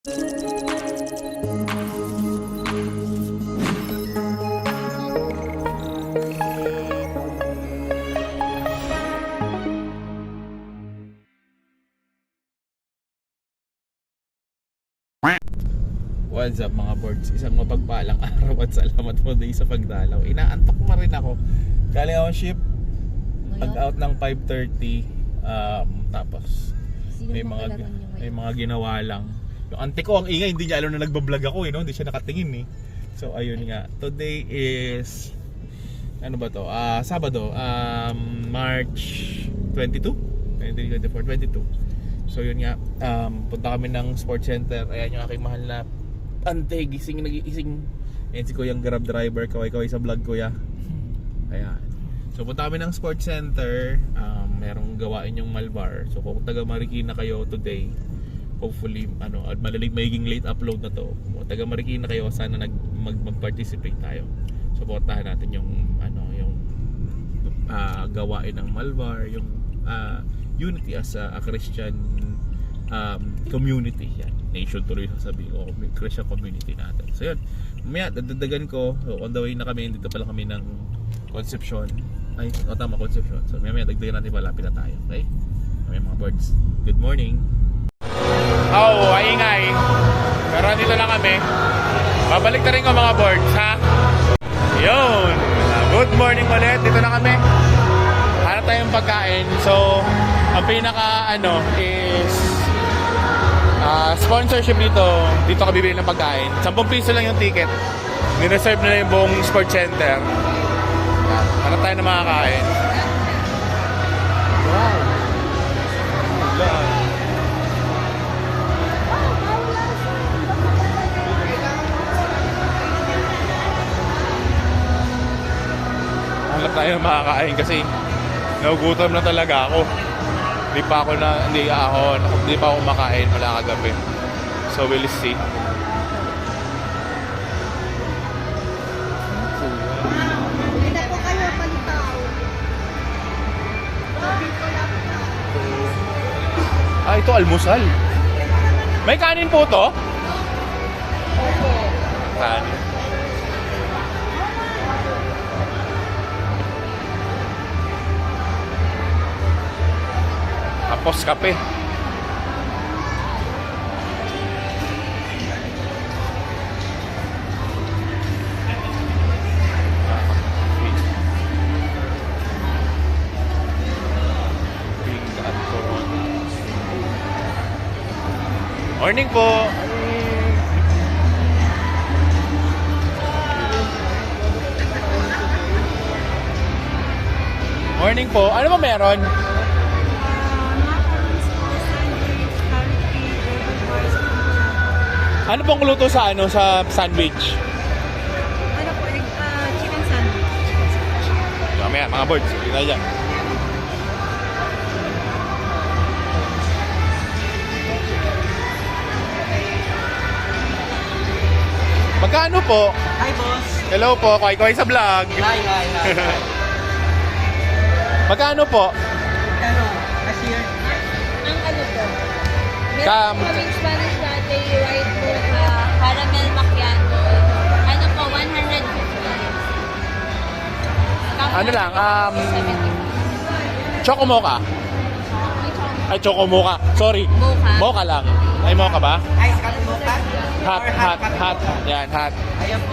What's up mga boards? Isang mapagpalang araw at salamat po din sa pagdalaw. Inaantok pa rin ako. Galing ako ship, pag-out ng 5:30. Tapos may mga ginawa lang. Yung auntie ko ang ingay, hindi niya alam na nagbablog ako no? Hindi siya nakatingin So ayun nga. Today is ano ba to? Sabado, March 22, 23, 24, 22. So yun nga, punta kami ng sports center. Ayan yung aking mahal na ante, gising. Ayan si Kuyang Grab driver, kaway-kaway sa vlog kuya. Ayan. So punta kami ng sports center. Merong gawain yung Malvar. So kung taga Marikina kayo today, hopefully magiging late upload na to. Kung taga Marikina kayo, sana mag-participate tayo. Suportahan natin yung gawain ng Malvar, yung unity as a Christian community. Yan, nation tuloy sasabihin ko, Christian community natin. So yun, mamaya dadagdagan ko. So, on the way na kami, dito pala kami ng Concepcion. Tama, Concepcion. So mamaya dagdagan natin, malapit na tayo. Okay? Mamaya mga birds, good morning. Ingay. Pero dito lang kami. Babalik na rin ko mga birds, ha? Yun, good morning ulit. Dito na kami. Hanap tayong pagkain. So ang pinaka is sponsorship dito ka bibili ng pagkain. 10 piso lang yung ticket. Ni-reserve nila yung buong sports center. Hanap tayo ng makakain. Wow. Hanap tayo ng makakain kasi nagugutom na talaga ako. Hindi pa ako makain mula kagabi. So we'll see. Hindi po kayo palitaw. Ito almusal. May kanin po to? Opo. Kanin. Tapos kape. Morning po. Morning po. Ano ba meron? Ano pong luto sa sandwich? Ano po, chicken sandwich. Mamaya, mga boards, hindi na dyan. Magkano po? Hi, boss. Hello po, kaway-kaway sa vlog. Hi. Magkano po? Ano? Cashier? Ang ano po? Cam. Meron kaming Spanish latte, white mocha, caramel macchiato. Ano po, 150. Ano lang, Choco mocha. Ay, choco mocha. Sorry. Mocha. Mocha lang. Ay, mocha ba? Ice coffee mocha? Hot. Yan, hot. Ayan po,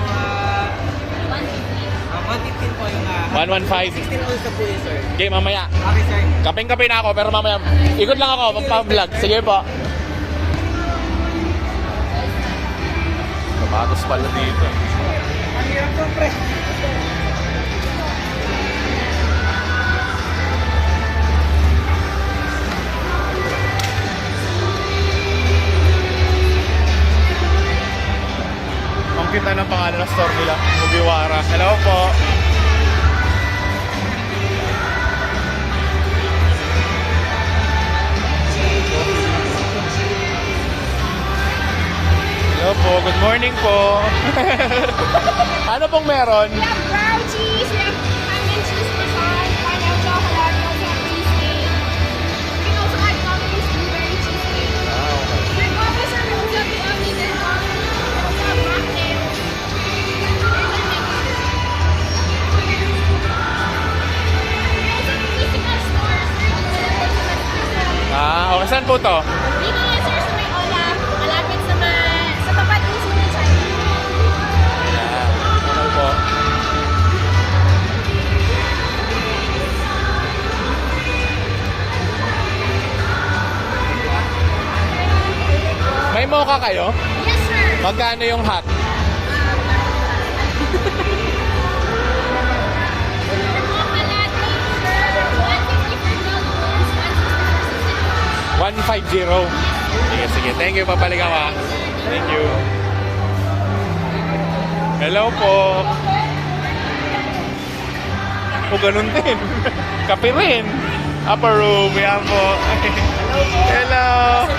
115 po yung 115. 16 also po yun, sir. Okay, mamaya. Okay, sir. Kapeng-kape na ako, pero mamaya. Ikot lang ako, magpa-vlog. Sige po. Kamatos pala dito. Ang hirap po, pre. Ang kita ng pangalan ng store nila, Mugiwara. Hello po. Hello po, good morning po. Ano pong meron? We have brown cheese, we have ham and cheese croissant, pineapple chocolate, we also have cheesecake. We can also add coffee, blueberry cheesecake. Ah, okay. With coffee, sir, we also have the to? Dito yan, sir, sa may Olaf. Malapit sa tapat mismo ng China. Ayan. Ano po? May mocha kayo? Yes, sir. Magkano yung hot? Mocha latte, sir. 150 for milk balls, 160 for 60 balls. 150. Sige, sige. Thank you. Papalik ako ha. Thank you. Hello po. O, ganun din. Kape rin. Upper room. Yan po. Hello.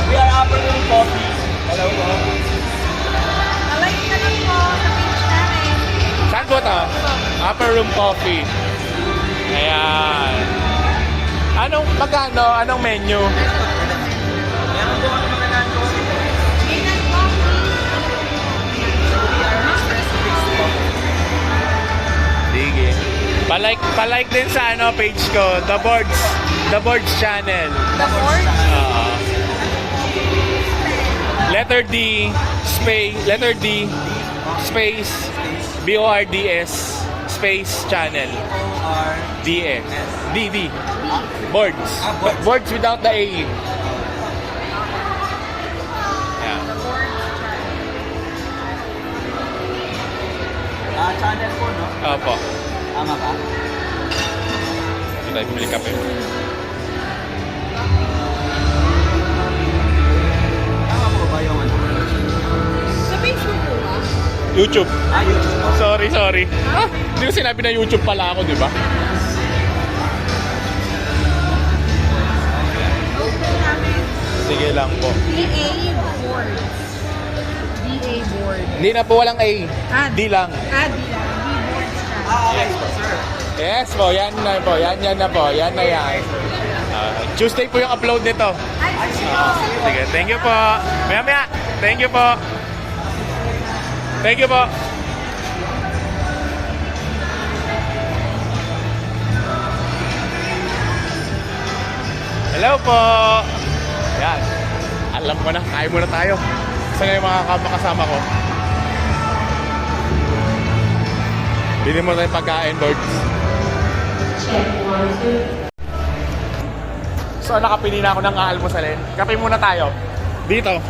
We are offering coffee. Hello po. Like na lang po sa page namin. Saan po to? Upper room coffee. Ayan. Magkano? Anong menu? Meron po kami mga non-coffee po. Mainland coffee. Sige. Palike din sa page ko, The Boards channel. The board. Letter D space BORDS space channel. Or DS. D. Boards. Boards. Boards without the A. Yeah. channel po, no? Opo. Tama ba? Ito tayo, bumili kape. Tama po ba yung ano? Sa page mo po ba? YouTube. YouTube po. Sorry. Hindi ko sinabi na YouTube pala ako, di ba? Open namin. Sige lang po. DA board. DA board. Hindi na po, walang A. D lang. D boards siya. Okay po, sir. Yes po, yan na po. Yan na po. Yan na yan. Tuesday po yung upload nito. Ay, Sige, thank you po. Maya. Thank you po. Thank you po. Hello po. Yan. Alam ko na, kain muna tayo. Saan nga yung mga kasama ko? Bili mo tayong pagkain, Lords. So nakapili na ako ng aalmusalin. Kape muna tayo. Dito.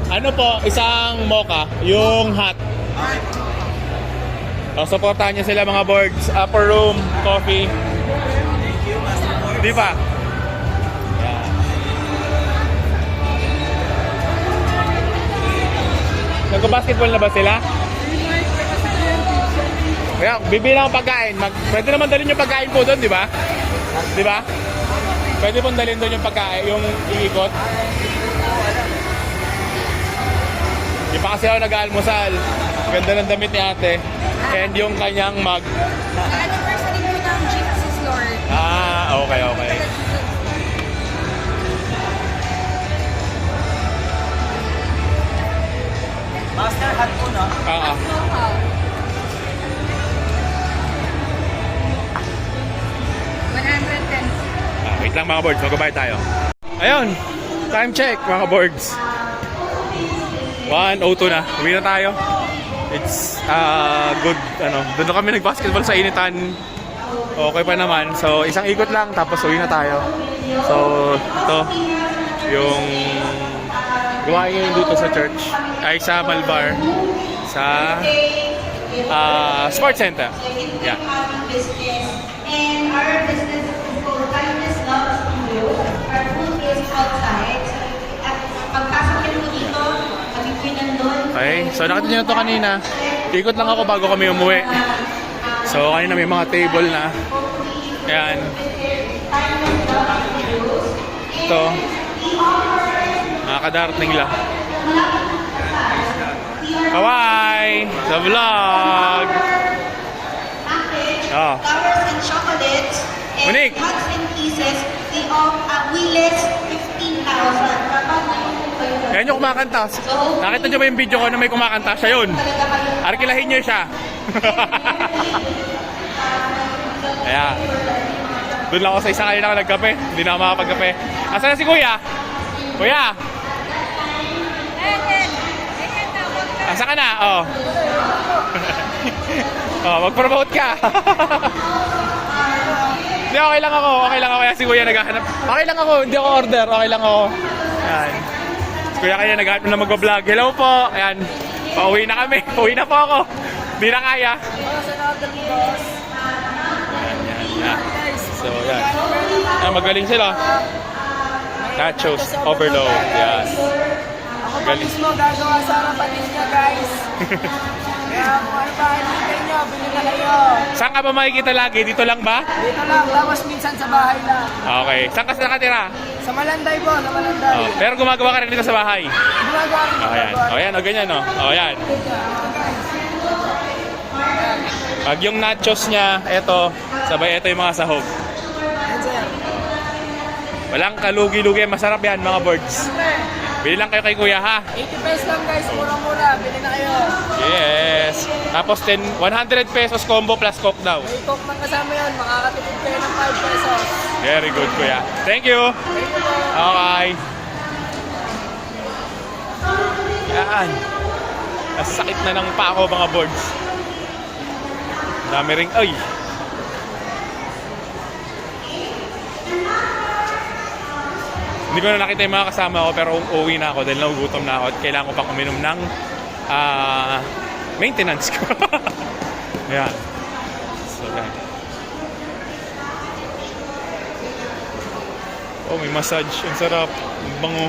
Ano po, isang mocha, yung hot. O, supportahan niyo sila mga boards. Upper room, coffee. Thank you, Master Board. Di ba? Yan. Nag-basketball na ba sila? Kaya, bibili lang ang pagkain. Pwede naman dalhin yung pagkain po doon, di ba? Di ba? Pwede pong dalhin doon yung pagkain, yung iikot. Di pa kasi ako nag-aalmusal. Ganda ng damit ni ate. And yung kanyang mug. anniversary po ng Jesus is Lord. Okay. Master hat po, no? Wow. 110. Wait lang mga boards, magbabayad tayo. Ayun, time check mga boards. 1:02 na, uwi na tayo. It's good, doon na kami nag-basketball sa initan. Okay pa naman, so isang ikot lang tapos uwi na tayo. So ito, yung gawain ngayon dito sa church, ay sa Malbar, sa Sports Center. Yeah. And our business is called Kindness Love Studio. Our booth is outside. At pagpasok niyo po dito, kami po nandun. Okay, so nakita nyo na ito kanina. Ikot lang ako bago kami umuwi. So kanina may mga table na. Ayan. Ito. Nakakadarating lang. Kawai! Sa vlog! Oh. Flowers and chocolates. And Monique. hugs and kisses. We list 15,000. Kapag yung kayo Ayan yung kumakanta. Nakita nyo ba yung video ko na may kumakanta? Siya yun. Arkilahin nyo siya. Ayan. Doon lang ako sa isa kanina ako nagkape. Hindi na ako makapagkape. Asan na si Kuya? Kuya! Asa ka na? Oh. Oh, mag-promote ka. Hindi, okay lang ako. Okay lang ako. Kaya si Kuya naghahanap. Okay lang ako. Hindi ako order. Okay lang ako. Ayan. Si Kuya kaya naghahanap na mag-vlog. Hello po. Ayan. Pauwi na kami. Pauwi na po ako. Hindi na kaya. Ayan. So, yan. Ayan, magaling sila. Nachos. Overload. Yan. Ako mismo gagawa sa harapan ninyo, guys. Kaya kung ano ba hinihintay nyo, bili na kayo. Saan ka ba makikita lagi? Dito lang ba? Dito lang, tapos minsan sa bahay lang. Okay. Saan ka nakatira? Sa Malanday po, sa Malanday. Oh, pero gumagawa ka rin dito sa bahay. Gumagawa rin Oh, yan. Oh, yan. O, ganyan, oh. Oh, yan. Pag yung nachos niya, eto, sabay eto yung mga sahog. Yan, sir. Walang kalugi-lugi. Masarap yan, mga birds. Bili lang kayo kay Kuya, ha? 80 pesos lang, guys. Murang-mura. Bili na kayo. Yes. Tapos 100 pesos combo plus coke daw. May coke man kasama yun. Makakatipid kayo ng 5 pesos. Very good, Kuya. Thank you. Thank you po. Okay. Yan. Nasakit na ng pako, mga birds. Dami ring, ay. Hindi ko na nakita yung mga kasama ko pero uuwi na ako dahil nagugutom na ako at kailangan ko pang uminom ng maintenance ko. Ayan. So, yan. Oh, may massage. Ang sarap. Ang bango.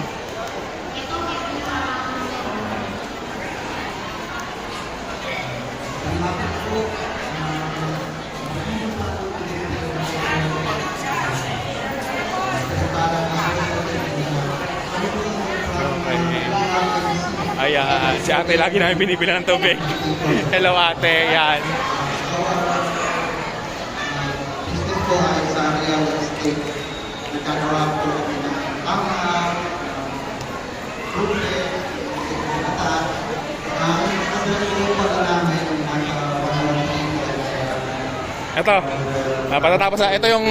Ayan, si ate lagi namin binibila ng tubig. Hello ate, yan. Gusto ko ay sa real estate. Nagkagawa po kami ng pangkat, fruit, at kasalamin po na namin ang Ito, patatapos na. Ito yung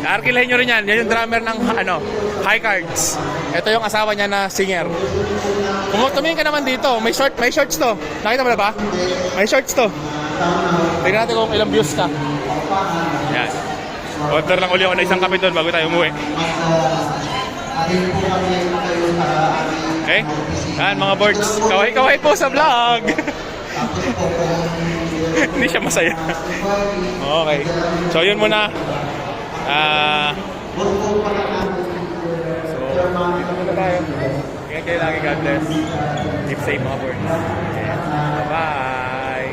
arkilahin nyo rin yan. Yan yung drummer ng High Cards. Ito yung asawa niya na singer. Kung tumingin ka naman dito, may shorts to. Nakita mo na ba? May shorts to. Tingnan natin kung ilang views ka. Yan. Order lang uli ako na isang kape doon bago tayo umuwi. Okay? Yan mga boards. Kaway-kaway po sa vlog. Hindi siya masaya. Okay. So yun muna. So, dito muna tayo. Ingat kayo lagi. God bless. Keep safe mga boards. Okay. Bye!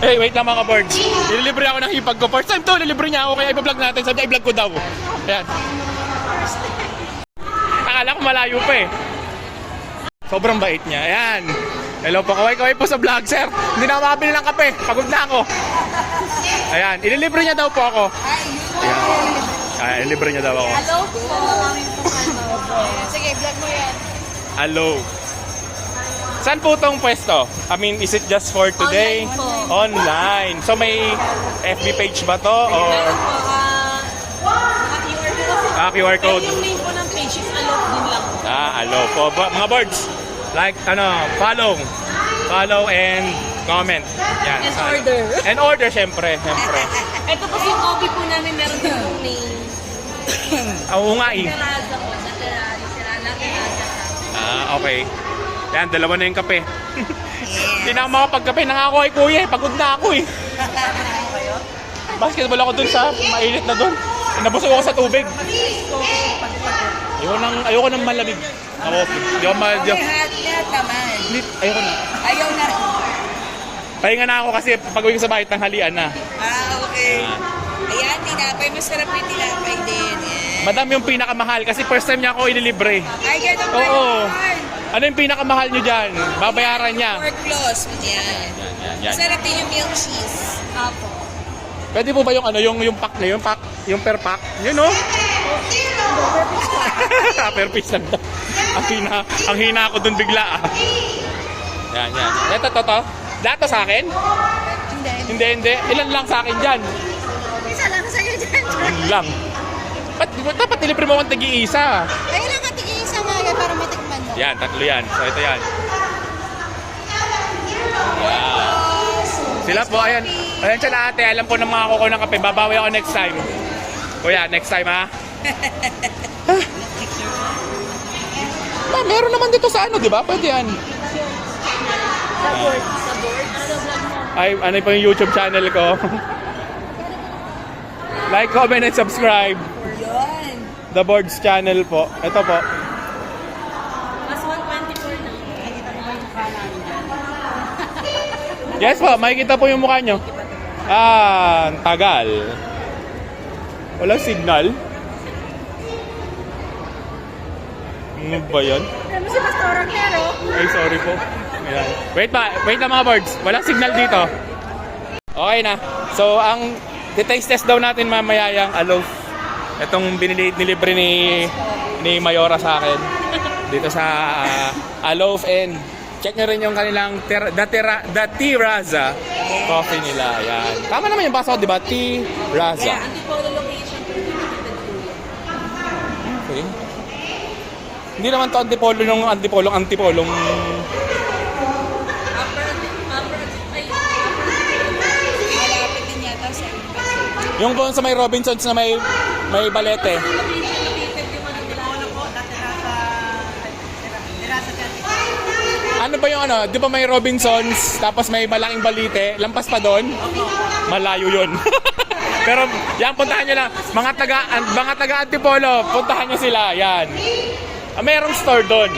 Hey, wait lang mga boards. Ililibre ako ng hipag ko. First time to, ililibre niya ako kaya i-vlog natin. Sabi niya, i-vlog ko daw. Ayan. Akala ko malayo pa eh. Sobrang bait niya. Ayan. Hello po, kaway-kaway po sa vlog, sir. Hindi na ako makabili ng kape. Pagod na ako. Ayan, ililibre niya daw po ako. Ayan. Ayan, ililibre niya daw ako. Hello po. Sige, vlog mo yan. Hello. Saan po itong pwesto? I mean, is it just for today? Online po. Online. So may FB page ba to? Or Meron po, naka-QR code. QR code? Pero yung name po ng page is Alok din lang. Hello po. Mga boards, like, follow and comment. Yan. And order. And order, syempre. Ito po yung copy po namin, meron din yung name. Oo nga eh. Terraza po, sa Terraza. Okay. Yan, dalawa na yung kape. Hindi na ako makapagkape. Nangako kay kuya eh. Pagod na ako eh. Basketball ako dun sa mainit na dun. Nabusog ako sa tubig. Ayoko nang malamig. Ako, di ako ayoko na. Ayaw na. Pahinga na ako kasi pag-uwi ko sa bahay, tanghalian na. Okay. Ayan, tinapay. Masarap yung tinapay din. Madam yung pinakamahal kasi first time niya ako ililibre. Ay, ganun ba Oo. yun? Ano yung pinakamahal nyo dyan? Babayaran niya. Pork claws. Yan. Yan. Masarap din yung milk cheese. Apo. Pwede po ba yung ano, yung pack na yung pack, yung per pack? Yun no? Per piece lang daw. Ang hina ako dun bigla ah. Yan. Ito. Lahat to sa akin? Hindi. Ilan lang sa akin dyan? Isa lang sa'yo dyan. Yun lang. Dapat nilibre mo akong tagi-isa. Ayun lang katigil sa mga para matikman mo. Yan, 3 yan. So ito yan. Sila po, ayan. Ayan siya na ate, alam po ng mga kuko ng kape. Babawi ako next time. Kuya, next time ha. Meron naman dito sa ano, di ba? Pwede yan. Sa board. Ano vlog mo? Ay, ano po yung YouTube channel ko. Like, comment, and subscribe. Yun. The Boards channel po. Ito po. Mas 124 na. Nakikita mo ba yung kanan dyan? Yes po, makikita po yung mukha nyo. Ah, ang tagal. Walang signal. Ano ba yan? Ano si Pastor Arnero? Ay, sorry po. Ayan. Wait na mga birds. Walang signal dito. Okay na. So, ang taste test daw natin mamaya yung aloaf. Itong nilibre ni Mayora sa akin. Dito sa aloaf, and check nyo rin yung kanilang The T-Raza coffee nila. Ayan. Tama naman yung baso, di ba? T-Raza. Antipolo location. Okay. Hindi naman to antipolong. Malapit din yata sa Yung doon sa may Robinsons na may balete. Ano ba yung ano? Di ba may Robinsons, tapos may malaking balite, lampas pa doon? Malayo yun. Pero yan, puntahan nyo lang. Mga taga Antipolo, puntahan nyo sila. Yan. Mayroong store doon.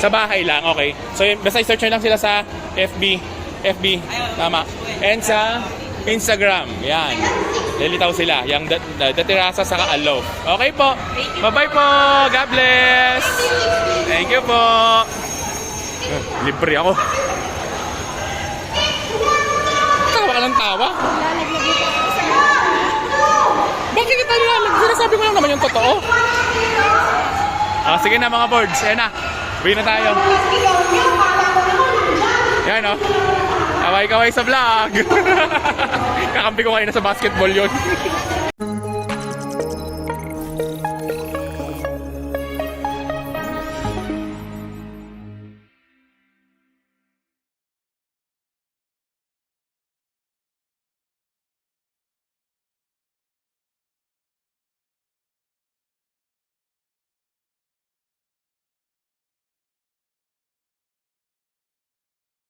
Sa bahay lang, okay. So basta i-search nyo lang sila sa FB, tama. And sa Instagram, yan. Lilitaw sila, yung The Terraza sa Aloaf. Okay po. Bye-bye po. God bless. Thank you po. Libre ako. Tawa ka ng tawa. Bakit kita nilalag? Sinasabi ko lang naman yung totoo. Sige na mga boards. Ayan na. Uwi na tayo. Yan o. Kaway-kaway sa vlog. Kakampi ko kayo na sa basketball yun.